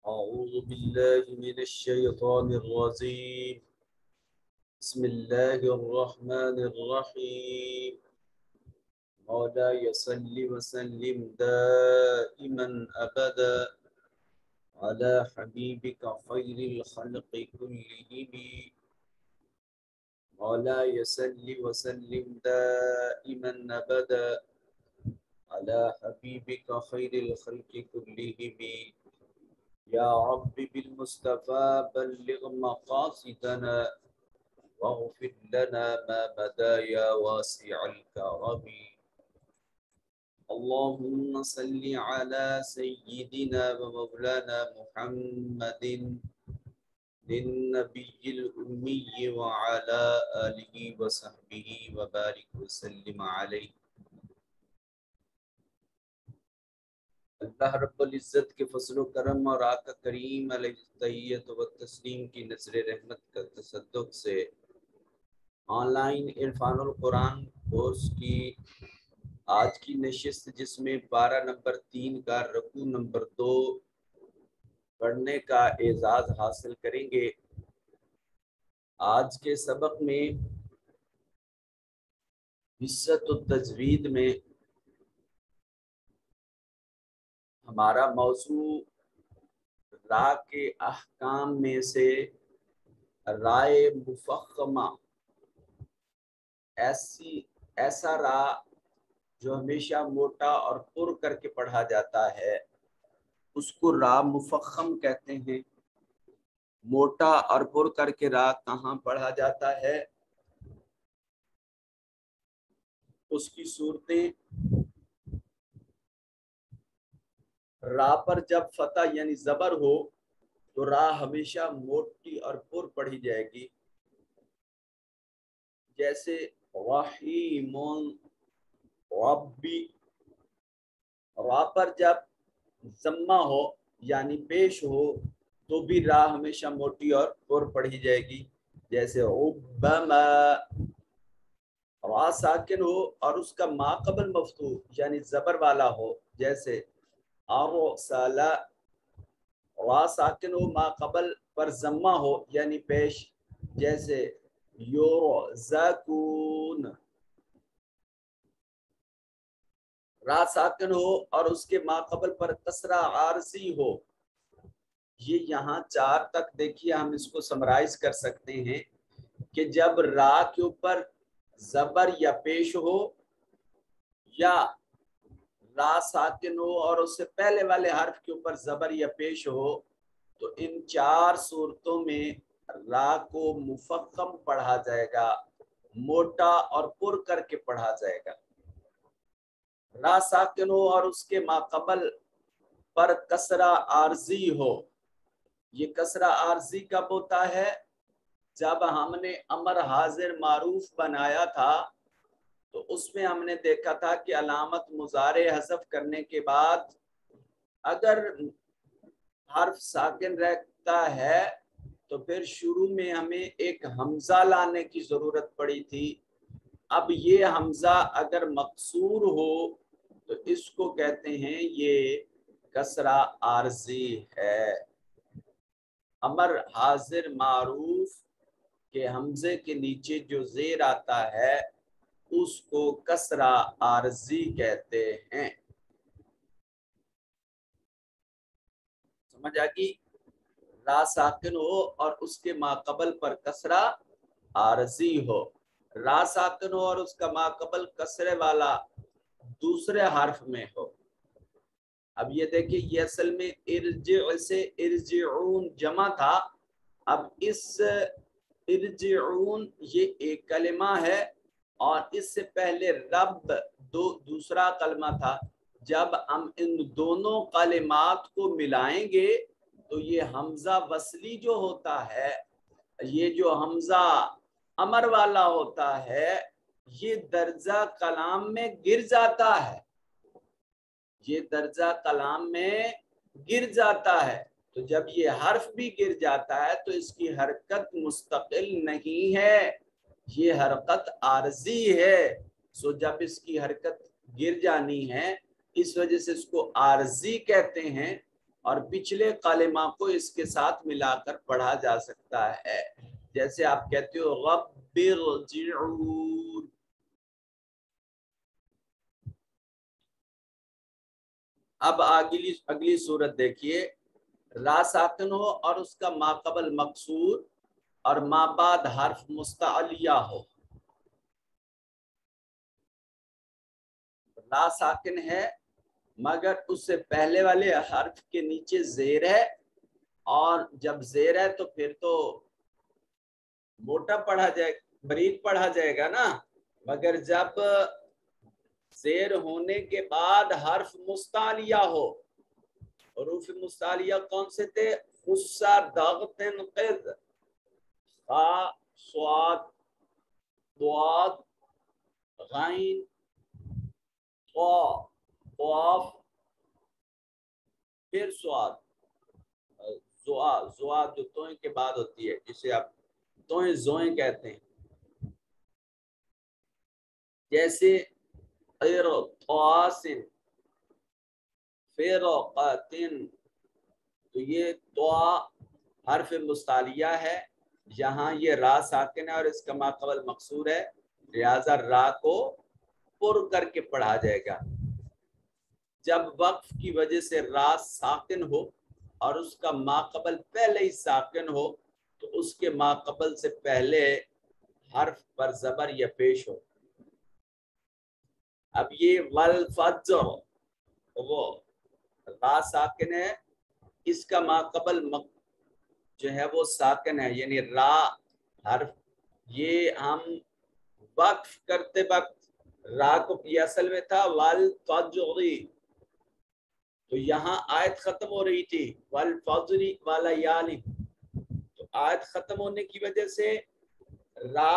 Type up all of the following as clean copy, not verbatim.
أعوذ بالله من الشيطان الرجيم بسم الله الرحمن الرحيم مولاي صل وسلم دائما أبدا على حبيبك خير الخلق كلهم مولاي صل وسلم دائما أبدا على حبيبك خير الخلق كلهم يا رب بالمصطفى بلغ مقاصدنا واغفر لنا ما بدا يا واسع الكرم اللهم صل على سيدنا ومولانا محمد للنبي الأمي وعلى آله وصحبه وبارك وسلم عليه. اللہ رب العزت کے فضل و کرم اور آقا کریم علیہ التحیۃ و تسلیم کی نظر رحمت کا تصدق سے آن لائن عرفان القرآن کورس کی آج کی نشست، جس میں پارہ نمبر 3 کا رکوع نمبر 2 پڑھنے کا اعزاز حاصل کریں گے. آج کے سبق میں حصۃ التجوید میں ہمارا موضوع را کے احکام میں سے رائے مفخمہ، ایسا را جو ہمیشہ موٹا اور پر کر کے پڑھا جاتا ہے اس کو را مفخم کہتے ہیں. موٹا اور پر کر کے را کہاں پڑھا جاتا ہے، اس کی صورتیں: را پر جب فتح یعنی زبر ہو تو را ہمیشہ موٹی اور پر پڑھی جائے گی، جیسے رحیم ربی. را پر جب ضمہ ہو یعنی پیش ہو تو بھی را ہمیشہ موٹی اور پر پڑھی جائے گی، جیسے ربما. را ساکن ہو اور اس کا ما قبل مفتوح یعنی زبر والا ہو، جیسے ارسل. را ساکن ہو ما قبل پر ضمہ ہو یعنی پیش، جیسے یرزقون. را ساکن ہو اور اس کے ما قبل پر کسرہ عارضی ہو. یہ یہاں 4 تک دیکھیے، ہم اس کو سمرائز کر سکتے ہیں کہ جب را کے اوپر زبر یا پیش ہو، یا را ساکن ہو اور اس سے پہلے والے حرف کے اوپر زبر یا پیش ہو، تو ان 4 صورتوں میں را کو مفخم پڑھا جائے گا، موٹا اور پر کر کے پڑھا جائے گا. را ساکن ہو اور اس کے ما قبل پر کسرہ عارضی ہو. یہ کسرہ عارضی کب ہوتا ہے؟ جب ہم نے امر حاضر معروف بنایا تھا تو اس میں ہم نے دیکھا تھا کہ علامت مضارع حذف کرنے کے بعد اگر حرف ساکن رہتا ہے تو پھر شروع میں ہمیں ایک حمزہ لانے کی ضرورت پڑی تھی. اب یہ حمزہ اگر مقصور ہو تو اس کو کہتے ہیں یہ کسرہ عارضی ہے. امر حاضر معروف کے حمزے کے نیچے جو زیر آتا ہے اس کو کسرہ عارضی کہتے ہیں. سمجھ آگی؟ را ساکن ہو اور اس کے ما قبل پر کسرہ عارضی ہو. را ساکن ہو اور اس کا ما قبل کسرے والا دوسرے حرف میں ہو. اب یہ دیکھیں، یہ اصل میں ارجع سے ارجعون جمع تھا. اب اس ارجعون یہ ایک کلمہ ہے اور اس سے پہلے رب دوسرا کلمہ تھا. جب ہم ان دونوں کلمات کو ملائیں گے تو یہ حمزہ وصلی جو ہوتا ہے، یہ جو حمزہ امر والا ہوتا ہے، یہ درجہ کلام میں گر جاتا ہے. یہ درجہ کلام میں گر جاتا ہے. تو جب یہ حرف بھی گر جاتا ہے تو اس کی حرکت مستقل نہیں ہے، یہ حرکت عارضی ہے. سو جب اس کی حرکت گر جانی ہے اس وجہ سے اس کو عارضی کہتے ہیں. اور پچھلے کلمہ کو اس کے ساتھ ملا کر پڑھا جا سکتا ہے، جیسے آپ کہتے ہو رب ارجعون۔ اب اگلی صورت دیکھیے، را ساکن ہو اور اس کا ما قبل مقصور اور ما بعد حرف مستعلیہ ہو۔ را ساکن ہے مگر اس سے پہلے والے حرف کے نیچے زیر ہے، اور جب زیر ہے تو پھر تو موٹا پڑھا جائے، بریک پڑھا جائے گا نا، مگر جب زیر ہونے کے بعد حرف مستعلیہ ہو، حروف مستعلیہ کون سے تھے؟ خصہ، ضغط، قذ، خا، صاد، ضاد، غین، طا، قاف، پھر صاد، زوا جو توئیں کے بعد ہوتی ہے، جسے آپ توئیں زوئیں کہتے ہیں، جیسے قرطاسن، فرقتن، تو یہ طا حرف مستعلیہ ہے، یہاں یہ را ساکن ہے اور اس کا ما قبل مقصور ہے، لہذا را کو پر کر کے پڑھا جائے گا۔ جب وقف کی وجہ سے را ساکن ہو اور اس کا ما قبل پہلے ہی ساکن ہو تو اس کے ما قبل سے پہلے حرف پر زبر یا پیش ہو۔ اب یہ والفجر، وہ را ساکن ہے، اس کا ما قبل جو ہے وہ ساکن ہے، یعنی را حرف، یہ ہم وقف کرتے وقت را کو یہ اصل میں تھا والفجر، تو یہاں آیت ختم ہو رہی تھی والفجر والیال، تو آیت ختم ہونے کی وجہ سے را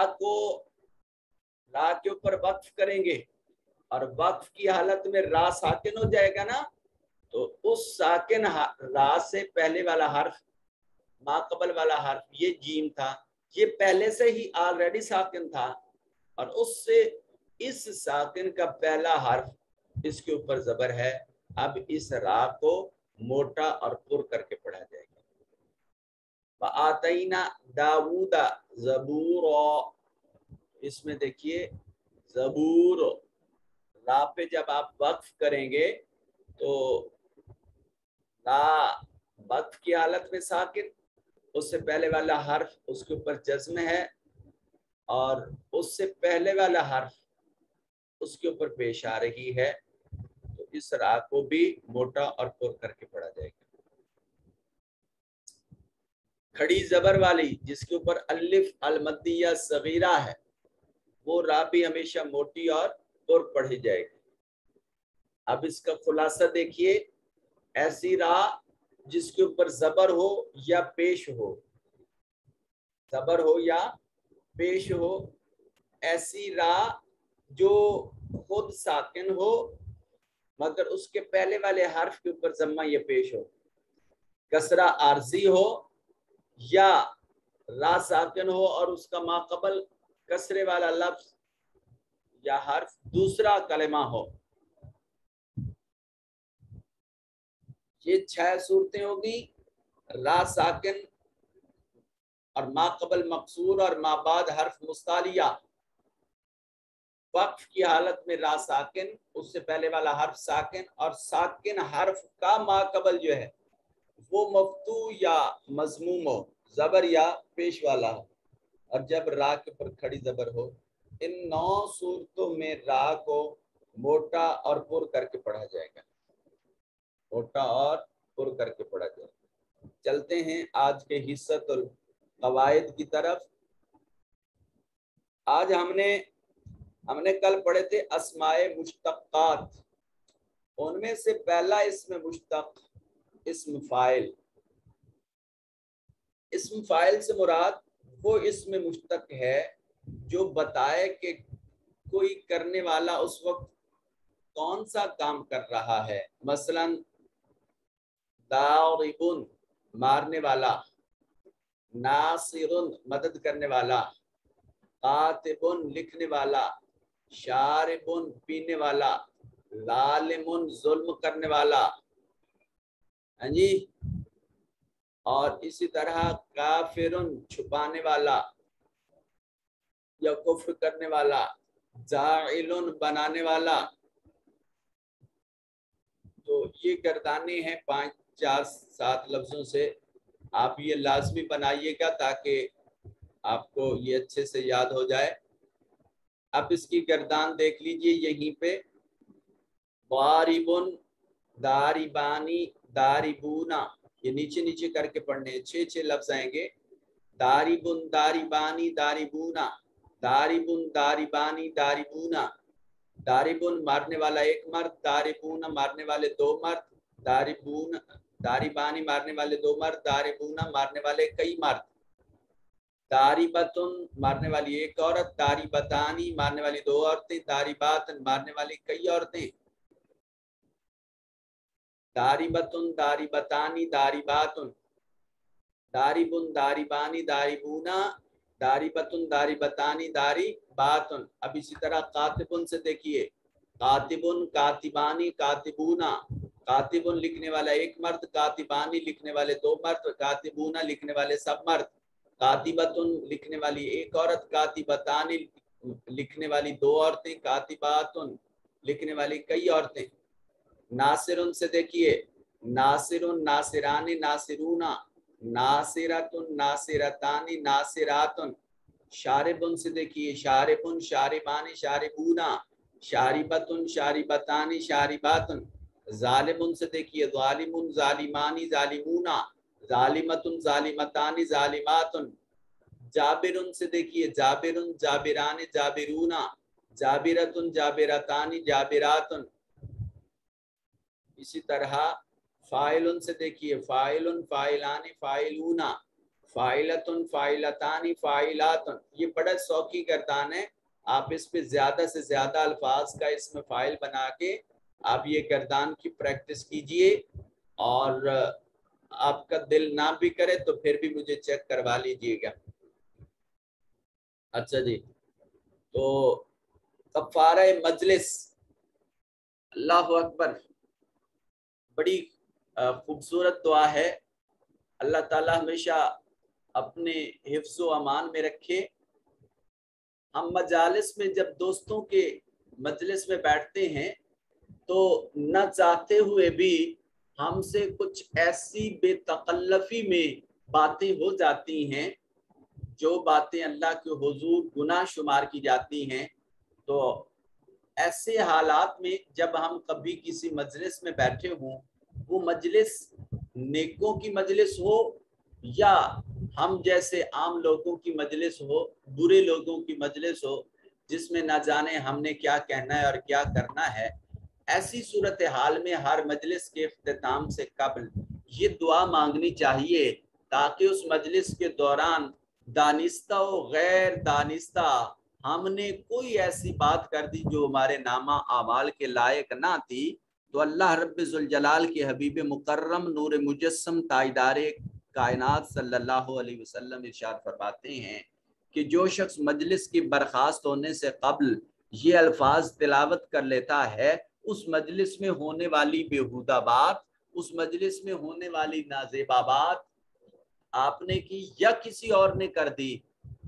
کے اوپر وقف کریں گے، اور وقف کی حالت میں را ساکن ہو جائے گا نا، تو اس ساکن را سے پہلے والا حرف، ما قبل والا حرف یہ جیم تھا، یہ پہلے سے ہی آلریڈی ساکن تھا، اور اس سے اس ساکن کا پہلا حرف اس کے اوپر زبر ہے، اب اس را کو موٹا اور پر کر کے پڑھا جائے گا۔ وَآتَيْنَا دَاوُودَ زَبُورًا، اس میں دیکھیے زبور، را پہ جب آپ وقف کریں گے تو را وقف کی حالت میں ساکن، اس سے پہلے والا حرف اس کے اوپر جزم ہے، اور اس سے پہلے والا حرف اس کے اوپر پیش آ رہی ہے، تو اس را کو بھی موٹا اور پر کر کے پڑھا جائے گا۔ کھڑی زبر والی جس کے اوپر الف المدیہ صغیرہ ہے، وہ را بھی ہمیشہ موٹی اور پر پڑھی جائے گی۔ اب اس کا خلاصہ دیکھیے، ایسی را جس کے اوپر زبر ہو یا پیش ہو، زبر ہو یا پیش ہو، ایسی را جو خود ساکن ہو مگر اس کے پہلے والے حرف کے اوپر ضمہ یا پیش ہو، کسرہ عارضی ہو، یا را ساکن ہو اور اس کا ما قبل کسرے والا لفظ یا حرف دوسرا کلمہ ہو۔ یہ 6 صورتیں ہوگی، را ساکن اور ما قبل مقصور اور ما بعد حرف مستعلیہ، وقف کی حالت میں را ساکن، اس سے پہلے والا حرف ساکن، اور ساکن حرف کا ما قبل جو ہے وہ مفتوح یا مضموم ہو، زبر یا پیش والا ہو، اور جب را کے پر کھڑی زبر ہو۔ ان 9 صورتوں میں را کو موٹا اور پر کر کے پڑھا جائے گا، موٹا اور پر کر کے پڑھا جائے گا۔ چلتے ہیں آج کے حصۃ القواعد کی طرف۔ آج ہم نے کل پڑھے تھے اسماء مشتقات، ان میں سے پہلا اسم مشتق اسم فاعل۔ اسم فاعل سے مراد وہ اسم مشتق ہے جو بتائے کہ کوئی کرنے والا اس وقت کون سا کام کر رہا ہے، مثلا ضارب مارنے والا، ناصر مدد کرنے والا، کاتب لکھنے والا، شارب پینے والا، ظالم ظلم کرنے والا، ہاں جی، اور اسی طرح کافرن چھپانے والا یا کفر کرنے والا، جاعلن بنانے والا. تو یہ گردانے ہیں 5 4 7 لفظوں سے. آپ یہ لازمی بنائیے گا تاکہ آپ کو یہ اچھے سے یاد ہو جائے. اب اس کی گردان دیکھ لیجئے یہیں پہ، ضاربن، داربانی، داربونا، یہ نیچے نیچے کر کے پڑھنے 6 لفظ آئیں گے. داربن، داربانی، داربونا، داربن، داربانی، داربونا. داربن مارنے والا ایک مرد، داربونا مارنے والے 2 مرد، داربون، داربانی مارنے والے 2 مرد، داربونا مارنے والے کئی مرد. داربتن مارنے والی ایک عورت، داربتانی مارنے والی 2 عورتیں، دارباتن مارنے والی کئی عورتیں. داربتن، داربتانی، دارباتن، داربن، داربانی، داربونا، داربتن، داربتانی، دارباتن. اب اسی طرح کاتبن سے دیکھیے، کاتبن، کاتبانی، کاتبونا. کاتبن لکھنے والا ایک مرد، کاتبانی لکھنے والے 2 مرد، کاتبونا لکھنے والے سب مرد. کاتبتن لکھنے والی ایک عورت، کاتبتانی لکھنے والی 2 عورتیں، کاتباتن لکھنے والی کئی عورتیں. ناصرن سے دیکھیے، ناصرن، ناصرانی، ناصرونا، ناصرتن، ناصرتانی، ناصراتن. شاربن سے دیکھیے، شاربن، شاربانی، شاربونا، شاربتن، شاربتانی، شارباتن. ظالمن سے دیکھیے، ظالمن، ظالمانی، ظالمونا، ظالمتن، ظالمتانی، ظالماتن. جابرن سے دیکھیے، جابرن، جابرانی، جابرونا، جابرتن، جابرتانی، جابراتن. اسی طرح فاعلن سے دیکھیے، فاعلن، فاعلانی، فاعلونا، فاعلتن، فاعلتانی، فاعلاتن. یہ بڑا سوکی گردان ہے. آپ اس پہ زیادہ سے زیادہ الفاظ کا اس میں فاعل بنا کے آپ یہ گردان کی پریکٹس کیجئے، اور آپ کا دل نہ بھی کرے تو پھر بھی مجھے چیک کروا لیجئے گا. اچھا جی، تو کفارہ مجلس. اللہ اکبر، بڑی خوبصورت دعا ہے. اللہ تعالی ہمیشہ اپنے حفظ و امان میں رکھے. ہم مجالس میں جب دوستوں کے مجلس میں بیٹھتے ہیں تو نہ چاہتے ہوئے بھی ہم سے کچھ ایسی بے تکلفی میں باتیں ہو جاتی ہیں جو باتیں اللہ کے حضور گناہ شمار کی جاتی ہیں. تو ایسے حالات میں جب ہم کبھی کسی مجلس میں بیٹھے ہوں، وہ مجلس نیکوں کی مجلس ہو یا ہم جیسے عام لوگوں کی مجلس ہو، برے لوگوں کی مجلس ہو جس میں نہ جانے ہم نے کیا کہنا ہے اور کیا کرنا ہے، ایسی صورتحال میں ہر مجلس کے اختتام سے قبل یہ دعا مانگنی چاہیے تاکہ اس مجلس کے دوران دانستہ و غیر دانستہ ہم نے کوئی ایسی بات کر دی جو ہمارے نامہ اعمال کے لائق نہ تھی، تو اللہ رب ذوالجلال کے حبیب مکرم نور مجسم تاجدار کائنات صلی اللہ علیہ وسلم ارشاد فرماتے ہیں کہ جو شخص مجلس کی برخاست ہونے سے قبل یہ الفاظ تلاوت کر لیتا ہے، اس مجلس میں ہونے والی بیہودہ بات، اس مجلس میں ہونے والی نازیبا بات آپ نے کی یا کسی اور نے کر دی،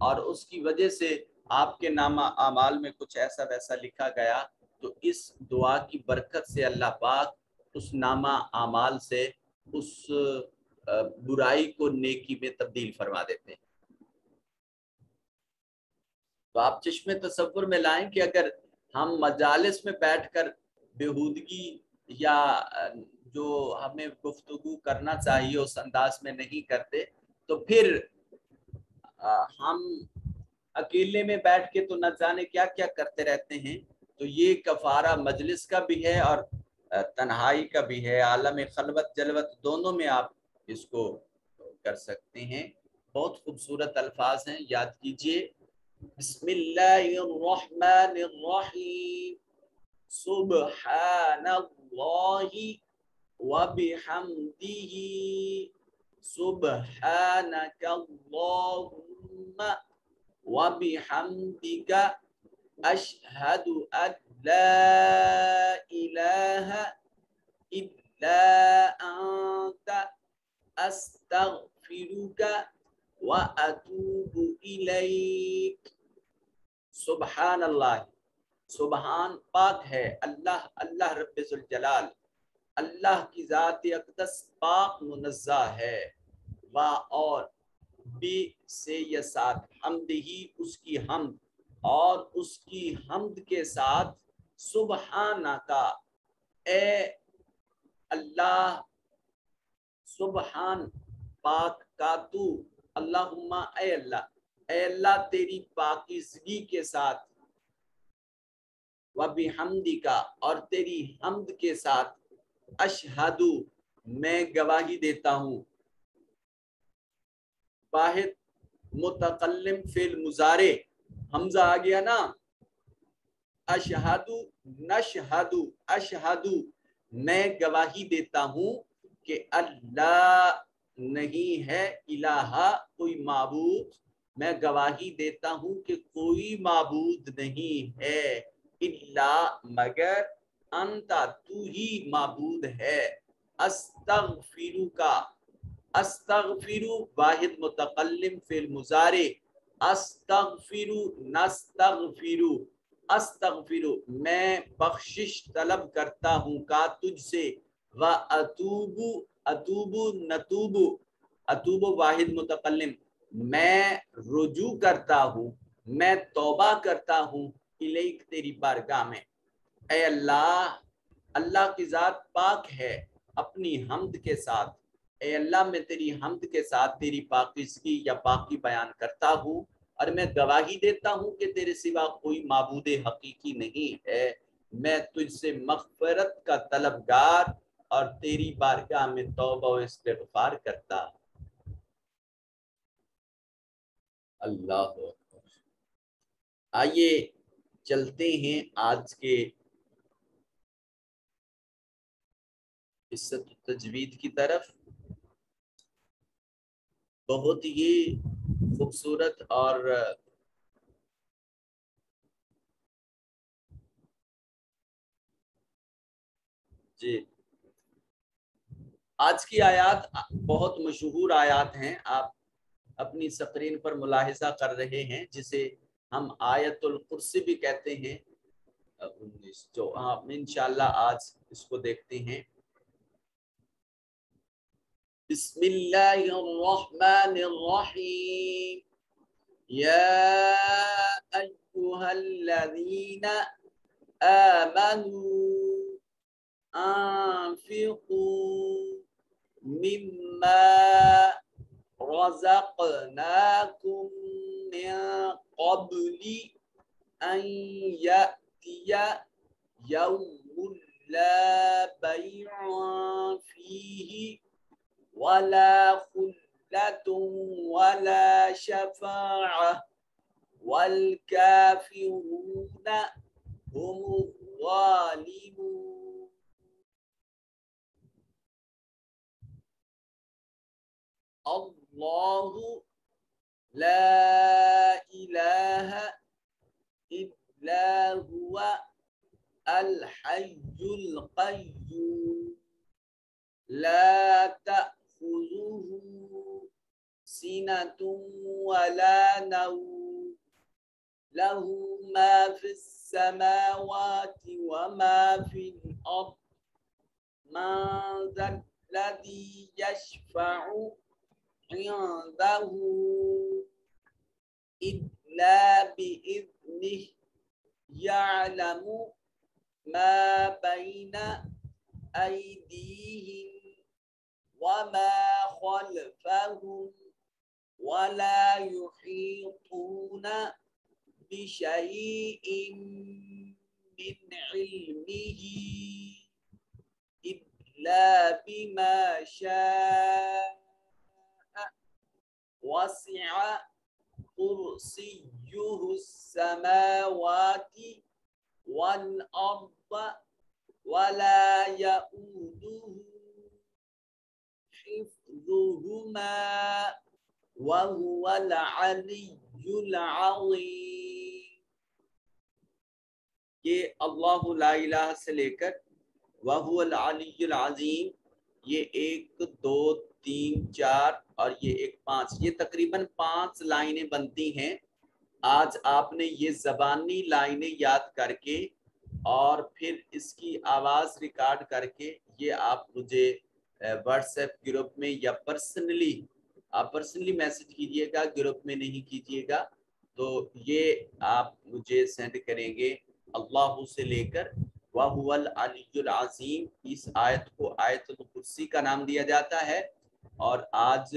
اور اس کی وجہ سے آپ کے نامہ اعمال میں کچھ ایسا ویسا لکھا گیا، تو اس دعا کی برکت سے اللہ پاک اس نامہ اعمال سے اس برائی کو نیکی میں تبدیل فرما دیتے ہیں. تو آپ چشم تصور میں لائیں کہ اگر ہم مجالس میں بیٹھ کر بےہودگی یا جو ہمیں گفتگو کرنا چاہیے اس انداز میں نہیں کرتے، تو پھر ہم اکیلے میں بیٹھ کے تو نہ جانے کیا کیا کرتے رہتے ہیں. تو یہ کفارہ مجلس کا بھی ہے اور تنہائی کا بھی ہے. عالم خلوت جلوت دونوں میں آپ اس کو کر سکتے ہیں. بہت خوبصورت الفاظ ہیں، یاد کیجئے. بسم اللہ الرحمن الرحیم، سبحان اللہ وبحمدہ، سبحانک اللہم وبحمدک، اشہد ان لا الہ الا أنت أستغفرك وأتوب إليك. سبحان اللہ، سبحان پاک ہے اللہ، اللہ رب ذوالجلال، اللہ کی ذات اقدس پاک منزہ ہے، و اور بی سے یہ ساتھ حمد ہی اس کی حمد، اور اس کی حمد کے ساتھ سبحانہ کا، اے اللہ، سبحان پاک کا تو، اللہم اے اللہ تیری پاکیزگی کے ساتھ، وَبِحَمْدِکَ اور تیری حمد کے ساتھ، اشہدو میں گواہی دیتا ہوں، واحد متکلم فعل مضارع، حمزہ آ گیا نا، اشہدو نشہدو، اشہدو میں گواہی دیتا ہوں کہ اللہ نہیں ہے الہ کوئی معبود، میں گواہی دیتا ہوں کہ کوئی معبود نہیں ہے، الا مگر، انتا تو ہی معبود ہے، استغفرو کا، استغفرو واحد متکلم فعل مضارع، استغفرو نستغفرو، استغفرو میں بخشش طلب کرتا ہوں کا تجھ سے، وَأَتُوبُ اتوبو نتوبو، اتوبو واحد متکلم میں رجوع کرتا ہوں، میں توبہ کرتا ہوں، الیک تیری بارگاہ میں، اے اللہ، اللہ کی ذات پاک ہے اپنی حمد کے ساتھ، اے اللہ میں تیری حمد کے ساتھ تیری پاکیزگی یا پاکی بیان کرتا ہوں، اور میں گواہی دیتا ہوں کہ تیرے سوا کوئی معبود حقیقی نہیں ہے، میں تجھ سے مغفرت کا طلبگار اور تیری بارگاہ میں توبہ و استغفار کرتا ہوں۔ اللہ اکبر۔ آئیے چلتے ہیں آج کے حصۃ التجوید کی طرف۔ بہت ہی خوبصورت اور جی آج کی آیات بہت مشہور آیات ہیں، آپ اپنی سکرین پر ملاحظہ کر رہے ہیں، جسے ہم آیت الکرسی بھی کہتے ہیں، 19 جو ہم انشاءاللہ آج اس کو دیکھتے ہیں۔ بسم اللہ الرحمن الرحیم، یا ایہا الذین آمنوا انفقوا مما رزقناکم من قبل ان یأتی یوم لا بیع فیہ ولا خلة ولا شفاعة والكافرون هم الظالمون۔ اللہ لا الہ الا هو الحی القیوم لا تأخذه سنة ولا نوم له ما في السماوات وما في الأرض من ذا الذي يشفع عنده إلا بإذنه يعلم ما بين أيديهم وما خلفهم ولا يحيطون بشيء من علمه إلا بما شاء وسع كرسيه السماوات والأرض ولا يؤوده حفظهما وهو العلي العظيم۔ یہ اللہ لا الہ سے لے کر وَهُوَ الْعَلِيُّ الْعَظِيم یہ 1 2 3 4 اور یہ 1 5، یہ تقریباً 5 لائنیں بنتی ہیں۔ آج آپ نے یہ زبانی لائنیں یاد کر کے اور پھر اس کی آواز ریکارڈ کر کے یہ آپ مجھے واٹس ایپ گروپ میں یا پرسنلی، آپ پرسنلی میسج کیجئے گا، گروپ میں نہیں کیجئے گا، تو یہ آپ مجھے سینڈ کریں گے۔ اللہ سے لے کر وَهُوَ الْعَلِيُّ الْعَظِيمُ، اس آیت کو آیت الکرسی کا نام دیا جاتا ہے۔ اور آج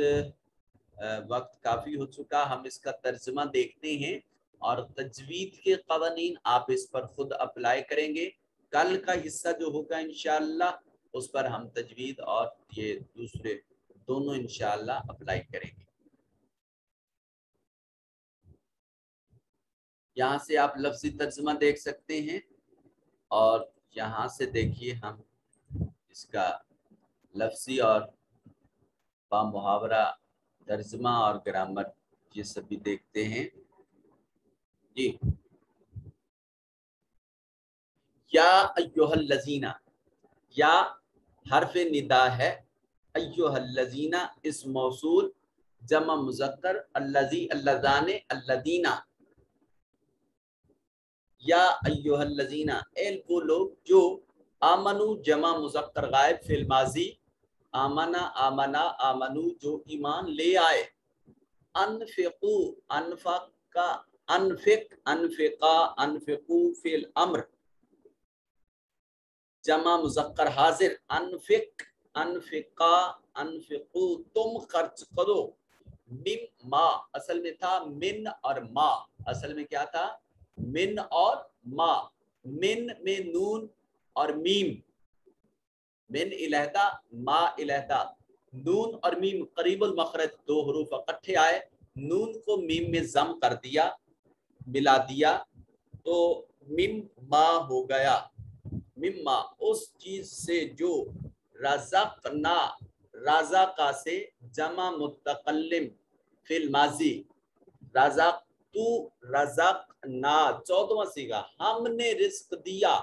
وقت کافی ہو چکا، ہم اس کا ترجمہ دیکھتے ہیں اور تجوید کے قوانین آپ اس پر خود اپلائی کریں گے۔ کل کا حصہ جو ہوگا انشاءاللہ اس پر ہم تجوید اور یہ دوسرے دونوں انشاءاللہ اپلائی کریں گے۔ یہاں سے آپ لفظی ترجمہ دیکھ سکتے ہیں اور یہاں سے دیکھیے ہم اس کا لفظی اور با محاورہ ترجمہ اور گرامر یہ سب بھی دیکھتے ہیں۔ جی، یا ایھا الذین، یا حرف ندا ہے، ایھا الذین اس موصول جمع مذکر، الذی اللذان الذین، یا ایھا الذین اے وہ لوگ جو آمنو جمع مذکر غائب فی الماضی، آمنا آمنا آمنو جو ایمان لے آئے، انفقو انفقا انفق انفقا انفقو فی الامر جمع مذکر حاضر، انفق انفقا انفقو تم خرچ کرو، من ما اصل میں تھا من اور ما، اصل میں کیا تھا من اور ما، من میں نون اور میم، من الہدا ما الہدا، نون اور میم قریب المخرج دو حروف اکٹھے آئے، نون کو میم میں ضم کر دیا، ملا دیا تو مم ما ہو گیا، مما اس چیز سے جو رزقنا، رزقا سے جمع متکلم فی الماضی، رزق تو رزقنا 14واں صیغہ، ہم نے رزق دیا،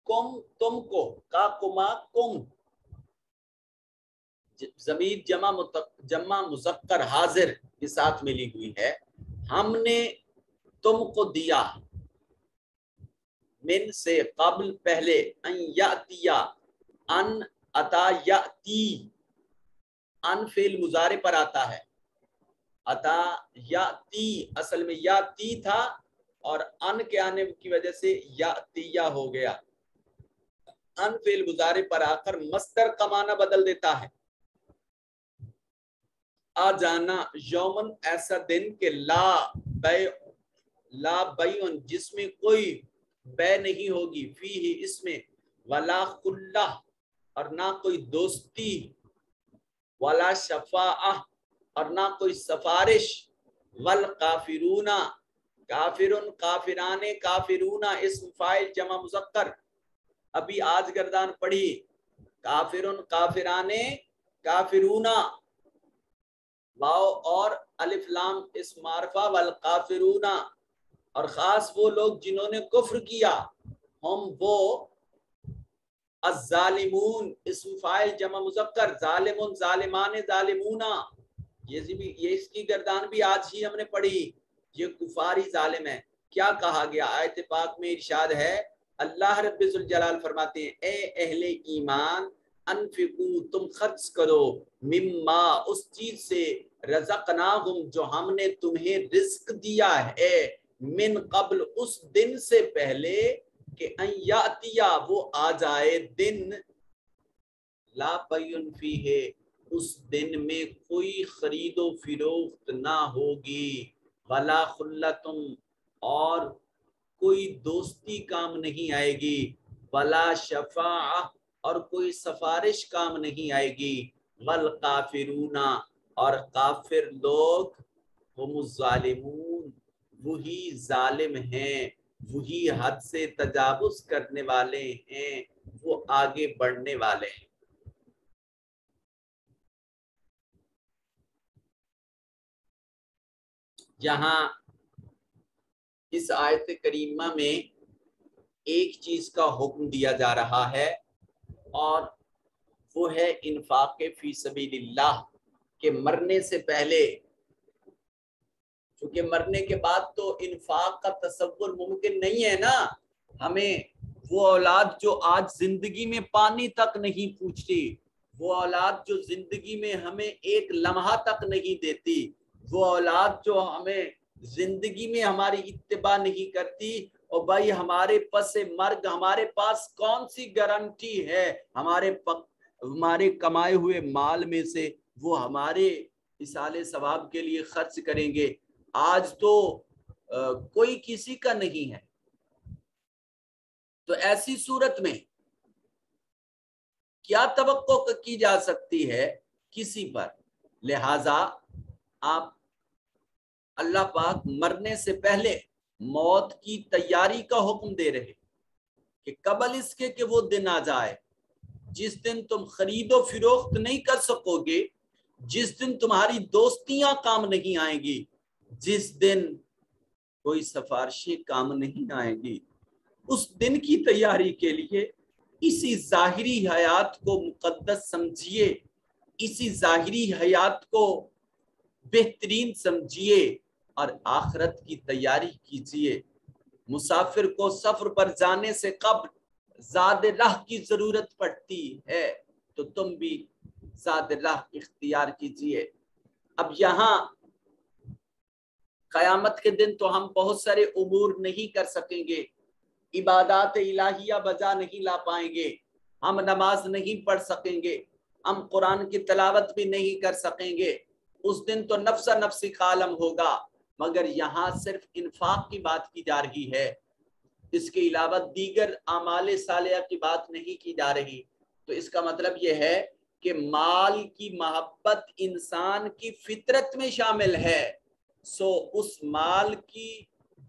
کم تم کو، کا کما کم، ضمیر جمع مذکر حاضر کے ساتھ ملی ہوئی ہے، ہم نے تم کو دیا، من سے قبل پہلے، ان یاتیا ان عطا یاتی، ان فعل مضارع پر آتا ہے، عطا یاتی اصل میں یاتی تھا اور ان کے آنے کی وجہ سے یاتیہ ہو گیا، ان فعل مضارع پر آ کر مصدر کا معنی بدل دیتا ہے، آ جانا، یومن ایسا دن کہ لا بیعن جس میں کوئی بے نہیں ہوگی، فی ہی اس میں، ولا خلہ اور نہ کوئی دوستی، ولا شفاعہ اور نہ کوئی سفارش، والکافرون کافرن کافران کافرون اسم فاعل جمع مذکر، ابھی آج گردان پڑھی، کافرن کافران کافرون، واو اور الف لام اسم معرفہ، والکافرون اور خاص وہ لوگ جنہوں نے کفر کیا، ہم وہ، الظالمون اسم فاعل جمع مذکر، ظالمون ظالمان ظالمون، یہ اس کی گردان بھی آج ہی ہم نے پڑھی، یہ کفاری ظالم ہے۔ کیا کہا گیا آیت پاک میں؟ ارشاد ہے، اللہ رب ذوالجلال فرماتے ہیں اے اہل ایمان، انفقو تم خرچ کرو، مما اس چیز سے، رزقناہم جو ہم نے تمہیں رزق دیا ہے، من قبل اس دن سے پہلے کہ ان یاتیا وہ آ جائے دن، لا بیعن فیہ اس دن میں کوئی خرید و فروخت نہ ہوگی، ولا خلتم اور کوئی دوستی کام نہیں آئے گی، ولا شفاعہ اور کوئی سفارش کام نہیں آئے گی، والکافرون اور کافر لوگ، ہم الظالمون وہی ظالم ہیں، وہی حد سے تجاوز کرنے والے ہیں، وہ آگے بڑھنے والے ہیں۔ یہاں اس آیت کریمہ میں ایک چیز کا حکم دیا جا رہا ہے اور وہ ہے انفاق فی سبیل اللہ کہ مرنے سے پہلے، کیونکہ مرنے کے بعد تو انفاق کا تصور ممکن نہیں ہے نا. ہمیں وہ اولاد جو آج زندگی میں پانی تک نہیں پوچھتی، وہ اولاد جو زندگی میں ہمیں ایک لمحہ تک نہیں دیتی، وہ اولاد جو ہمیں زندگی میں ہماری اتباع نہیں کرتی، اور بھائی ہمارے پس مرگ ہمارے پاس کون سی گارنٹی ہے ہمارے کمائے ہوئے مال میں سے وہ ہمارے ایصال ثواب کے لیے خرچ کریں گے؟ آج تو کوئی کسی کا نہیں ہے. تو ایسی صورت میں کیا توقع کی جا سکتی ہے کسی پر؟ لہذا آپ اللہ پاک مرنے سے پہلے موت کی تیاری کا حکم دے رہے کہ قبل اس کے کہ وہ دن آ جائے جس دن تم خرید و فروخت نہیں کر سکو گے، جس دن تمہاری دوستیاں کام نہیں آئیں گی، جس دن کوئی سفارشیں کام نہیں آئیں گی. اس دن کی تیاری کے لیے اسی ظاہری حیات کو مقدس سمجھیے، اسی ظاہری حیات کو بہترین سمجھیے اور آخرت کی تیاری کیجیے. مسافر کو سفر پر جانے سے قبل زاد راہ کی ضرورت پڑتی ہے، تو تم بھی زاد راہ اختیار کیجیے. اب یہاں قیامت کے دن تو ہم بہت سارے امور نہیں کر سکیں گے، عبادات الہیہ بجا نہیں لا پائیں گے، ہم نماز نہیں پڑھ سکیں گے، ہم قرآن کی تلاوت بھی نہیں کر سکیں گے. اس دن تو نفس نفسی کا عالم ہوگا. مگر یہاں صرف انفاق کی بات کی جا رہی ہے، اس کے علاوہ دیگر اعمال صالحہ کی بات نہیں کی جا رہی. تو اس کا مطلب یہ ہے کہ مال کی محبت انسان کی فطرت میں شامل ہے. سو اس مال کی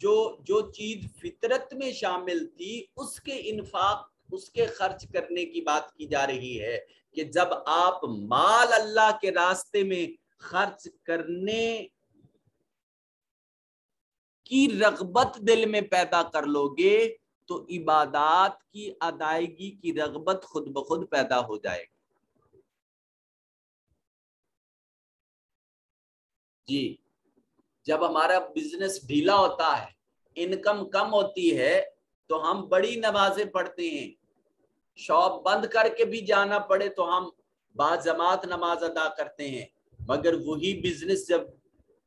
جو چیز فطرت میں شامل تھی، اس کے انفاق، اس کے خرچ کرنے کی بات کی جا رہی ہے کہ جب آپ مال اللہ کے راستے میں خرچ کرنے کی رغبت دل میں پیدا کر لو گے تو عبادات کی ادائیگی کی رغبت خود بخود پیدا ہو جائے گی. جی، جب ہمارا بزنس ڈھیلا ہوتا ہے، انکم کم ہوتی ہے، تو ہم بڑی نمازیں پڑھتے ہیں. شاپ بند کر کے بھی جانا پڑے تو ہم باجماعت نماز ادا کرتے ہیں. مگر وہی بزنس جب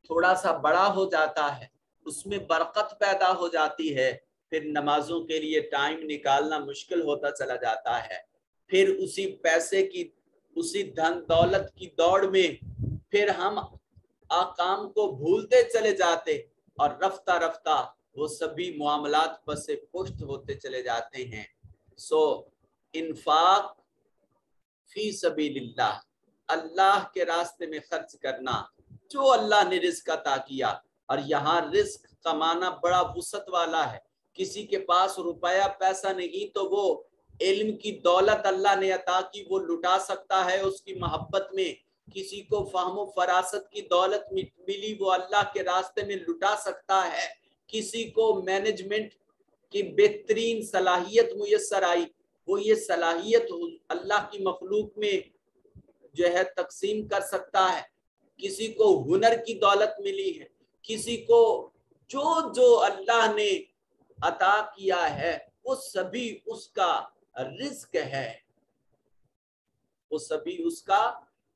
تھوڑا سا بڑا ہو جاتا ہے، اس میں برکت پیدا ہو جاتی ہے، پھر نمازوں کے لیے ٹائم نکالنا مشکل ہوتا چلا جاتا ہے. پھر اسی پیسے کی، اسی دھن دولت کی دوڑ میں پھر ہم آکام کو بھولتے چلے جاتے، اور رفتہ رفتہ وہ سبھی معاملات پس پشت ہوتے چلے جاتے ہیں. سو انفاق فی سبیل اللہ، اللہ کے راستے میں خرچ کرنا، جو اللہ نے رزق عطا کیا. اور یہاں رزق کا معنی بڑا وسعت والا ہے. کسی کے پاس روپیہ پیسہ نہیں تو وہ علم کی دولت اللہ نے عطا کی وہ لٹا سکتا ہے اس کی محبت میں. کسی کو فہم و فراست کی دولت ملی وہ اللہ کے راستے میں لٹا سکتا ہے. کسی کو مینجمنٹ کی بہترین صلاحیت میسر آئی، وہ یہ صلاحیت اللہ کی مخلوق میں جو ہے تقسیم کر سکتا ہے. کسی کو ہنر کی دولت ملی ہے، کسی کو جو اللہ نے عطا کیا ہے وہ سبھی اس کا رزق ہے، وہ سبھی اس کا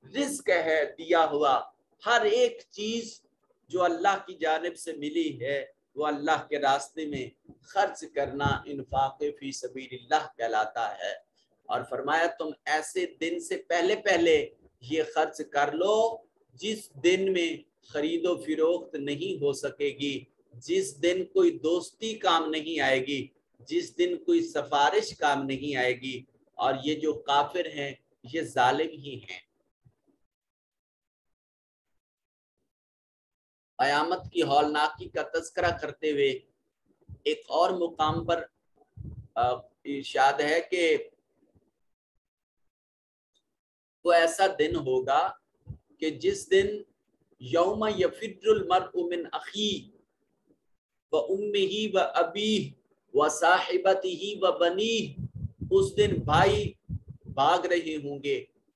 رزق ہے دیا ہوا. ہر ایک چیز جو اللہ کی جانب سے ملی ہے وہ اللہ کے راستے میں خرچ کرنا انفاق فی سبیل اللہ کہلاتا ہے. اور فرمایا تم ایسے دن سے پہلے پہلے یہ خرچ کر لو جس دن میں خرید و فروخت نہیں ہو سکے گی، جس دن کوئی دوستی کام نہیں آئے گی، جس دن کوئی سفارش کام نہیں آئے گی. اور یہ جو کافر ہیں یہ ظالم ہی ہیں. قیامت کی ہولناکی کا تذکرہ کرتے ہوئے ایک اور مقام پر ارشاد ہے کہ وہ ایسا دن ہوگا کہ جس دن یوم یفر المرء من اخیہ و امہ و ابیہ و صاحبتہ و بنیہ، اس دن بھائی بھاگ رہے ہوں گے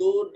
2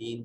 3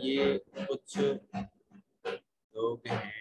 یہ کچھ لوگ ہیں